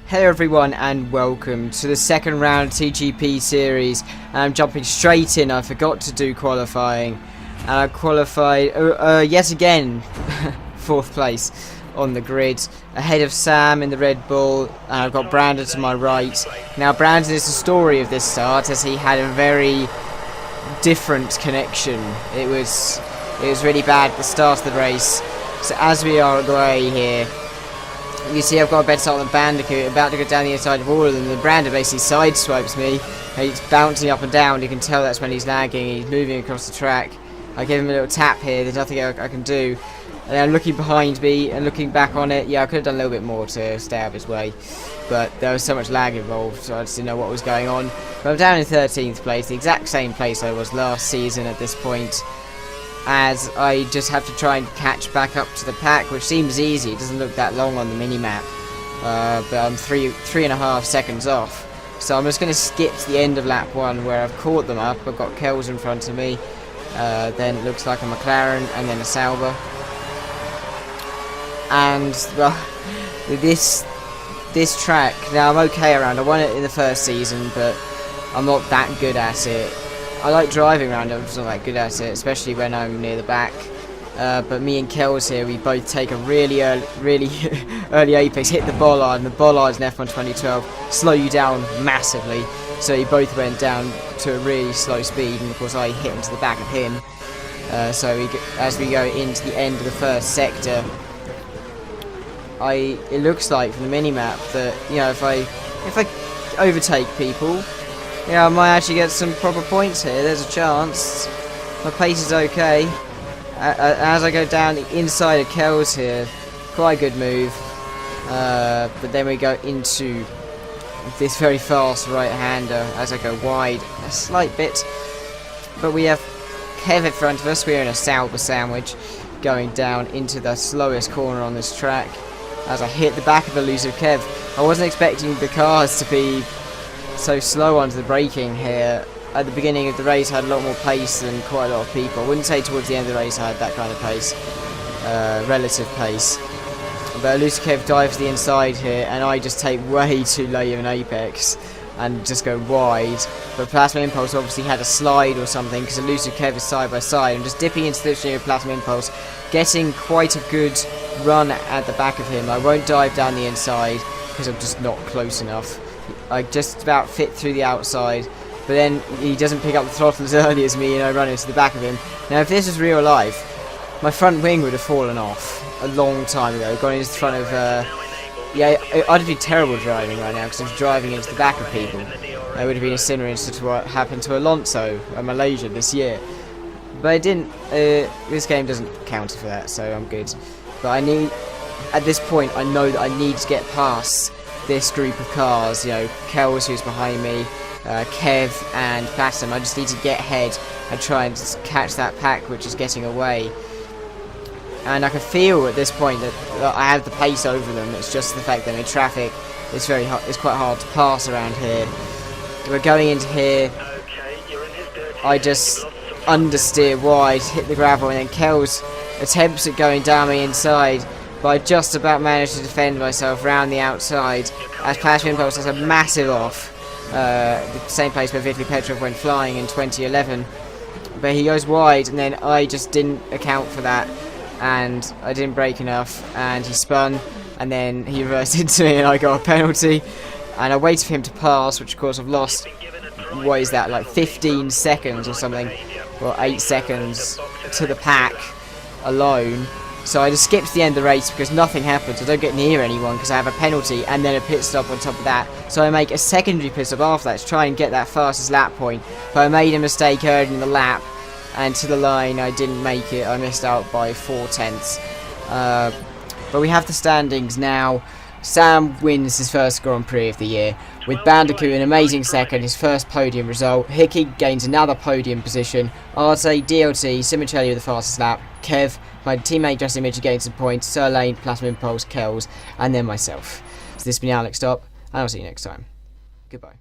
Hello everyone and welcome to the second round TGP series. I'm jumping straight in. I forgot to do qualifying and I qualified yet again 4th place on the grid, ahead of Sam in the Red Bull, and I've got Brandon to my right. Now Brandon is the story of this start, as he had a very different connection. It was really bad at the start of the race. So as we are away here, you see I've got a better start than Bandicoot, about to go down the inside of all of them. The Brandon basically sideswipes me, and he's bouncing up and down. You can tell that's when he's lagging, he's moving across the track. I give him a little tap here, there's nothing I can do. And then I'm looking behind me and looking back on it. Yeah, I could have done a little bit more to stay out of his way, but there was so much lag involved, so I just didn't know what was going on. But I'm down in 13th place, the exact same place I was last season at this point, as I just have to try and catch back up to the pack, which seems easy. It doesn't look that long on the mini-map, but I'm three and a half seconds off. So I'm just going to skip to the end of lap 1 where I've caught them up. I've got Kells in front of me, then it looks like a McLaren, and then a Sauber. And, well, this track, now I'm okay around. I won it in the first season, but I'm not that good at it. I like driving around, I'm just not that good at it, especially when I'm near the back. But me and Kells here, we both take a really early apex, hit the bollard, and the bollards in F1 2012 slow you down massively. So we both went down to a really slow speed, and of course I hit into the back of him. As we go into the end of the first sector, it looks like from the minimap that, you know, if I overtake people, yeah, I might actually get some proper points here. There's a chance. My pace is okay. As I go down the inside of Kells here, quite a good move. But then we go into this very fast right-hander as I go wide a slight bit. But we have Kev in front of us. We're in a Sauber sandwich going down into the slowest corner on this track. As I hit the back of elusive Kev. I wasn't expecting the cars to be so slow onto the braking here. At the beginning of the race I had a lot more pace than quite a lot of people. I wouldn't say towards the end of the race I had that kind of pace, relative pace. But elusive Kev dives to the inside here, and I just take way too late of an apex and just go wide. But Plasma Impulse obviously had a slide or something, because elusive Kev is side by side. I'm just dipping into the stream of Plasma Impulse, getting quite a good run at the back of him. I won't dive down the inside because I'm just not close enough. I just about fit through the outside, but then he doesn't pick up the throttle as early as me, and I run into the back of him. Now if this was real life, my front wing would have fallen off a long time ago, gone into the front of yeah, I'd be terrible driving right now because I was driving into the back of people. It would have been a similar incident to what happened to Alonso in Malaysia this year. But it didn't, this game doesn't counter for that, so I'm good. But at this point I know that I need to get past this group of cars, you know, Kells who's behind me, Kev and Platinum. I just need to get ahead and try and just catch that pack which is getting away. And I can feel at this point that I have the pace over them. It's just the fact that in traffic it's quite hard to pass around here. We're going into here, I just understeer wide, hit the gravel, and then Kells attempts at going down me inside, but I just about managed to defend myself round the outside as Plasma Impulse has a massive off. The same place where Vitaly Petrov went flying in 2011. But he goes wide, and then I just didn't account for that, and I didn't brake enough, and he spun, and then he reversed into me, and I got a penalty. And I waited for him to pass, which of course I've lost, what is that, like 15 seconds or something, or 8 seconds to the pack alone. So I just skipped to the end of the race because nothing happens. I don't get near anyone because I have a penalty and then a pit stop on top of that. So I make a secondary pit stop after that to try and get that fastest lap point. But I made a mistake early in the lap, and to the line I didn't make it. I missed out by 4/10. But we have the standings now. Sam wins his first Grand Prix of the year, with Bandicoot an amazing second, his first podium result. Hickey gains another podium position. Arte, DLT, Simicelli with the fastest lap. Kev, my teammate Justin Mitchell gained some points. Sir Lane, Plasma Impulse, Kells, and then myself. So this has been Alex Stop, and I'll see you next time. Goodbye.